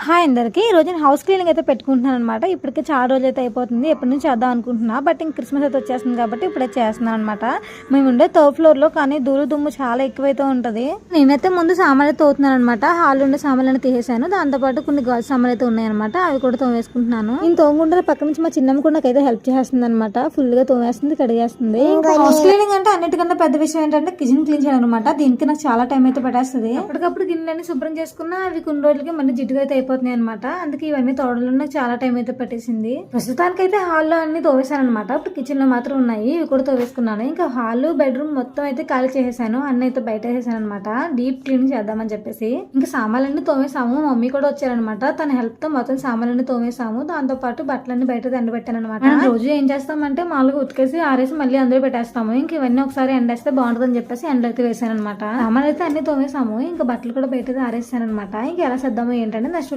Hi అందరికి ఈ రోజు నేను హౌస్ క్లీనింగ్ అయితే పెట్టుకుంటున్నాను అనమాట. ఇప్పటికే చాలా రోజులు అయితే అయిపోతుంది. ఎప్పటి నుంచి చేద్దాం అనుకుంటున్నా, బట్ ఇంక క్రిస్మస్ అయితే వచ్చేస్తుంది కాబట్టి ఇప్పుడే చేస్తున్నాను అనమాట. మేము ఉండే థర్డ్ ఫ్లోర్ లో కానీ ధూళి దుమ్ము చాలా ఎక్కువైతే ఉంటది. నేనైతే ముందు సామాన్లు తోగుతున్నాను అనమాట. హాల్ ఉండే సామాన్లను తీసేసాను. దాంతోపాటు కొన్ని గాజు సామాన్లు అయితే ఉన్నాయన్నమాట. అవి కూడా తోమేసుకుంటున్నాను. నేను తోముకుంటే పక్క నుంచి మా చిన్నమ్మ కూడా నాకైతే హెల్ప్ చేస్తుంది అనమాట. ఫుల్ గా తోమేస్తుంది, కడిగేస్తుంది. హౌస్ క్లీనింగ్ అంటే అన్నిటికన్నా పెద్ద విషయం ఏంటంటే కిచెన్ క్లీన్ చేయడం అనమాట. దీనికి నాకు చాలా టైం అయితే పట్టేస్తుంది. అప్పటికప్పుడు గిన్నెలన్నీ శుభ్రం చేసుకున్నా అవి కొన్ని రోజులకి మళ్ళీ జిడ్డుగా అయితే అయిపోతున్నాయి అనమాట. అందుకే ఇవన్నీ తోడలో నాకు చాలా టైం అయితే పట్టేసింది. ప్రస్తుతానికి అయితే హాల్లో అన్ని తోవేశాను అనమాట. ఇప్పుడు కిచెన్ లో మాత్రం ఉన్నాయి, ఇవి కూడా తోవేసుకున్నాను. ఇంకా హాల్ బెడ్రూమ్ మొత్తం అయితే ఖాళీ చేసేసాను. అన్ని అయితే బయట వేసేసాను అనమాట, డీప్ క్లీనింగ్ చేద్దామని చెప్పేసి. ఇంకా సామాన్లన్నీ తోమేసాము. మమ్మీ కూడా వచ్చారనమాట. తన హెల్ప్ తో మొత్తం సామాన్లన్నీ తోమేసాము. దాంతో పాటు బట్టలన్నీ బయట ఎండబెట్టాను అనమాట. రోజు ఏం చేస్తామంటే మామూలుగా ఉతికేసి ఆరేసి మళ్ళీ అందులో పెట్టేస్తాము. ఇంక ఇవన్నీ ఒకసారి ఎండేస్తే బాగుంటుందని చెప్పేసి ఎండలో అయితే వేసాను అనమాట. సామాన్లు అయితే అన్ని తోమేసాము. ఇంకా బట్టలు కూడా బయట ఆరేసాను అనమాట. ఇంకా ఎలా చేద్దాము ఏంటంటే నెక్స్ట్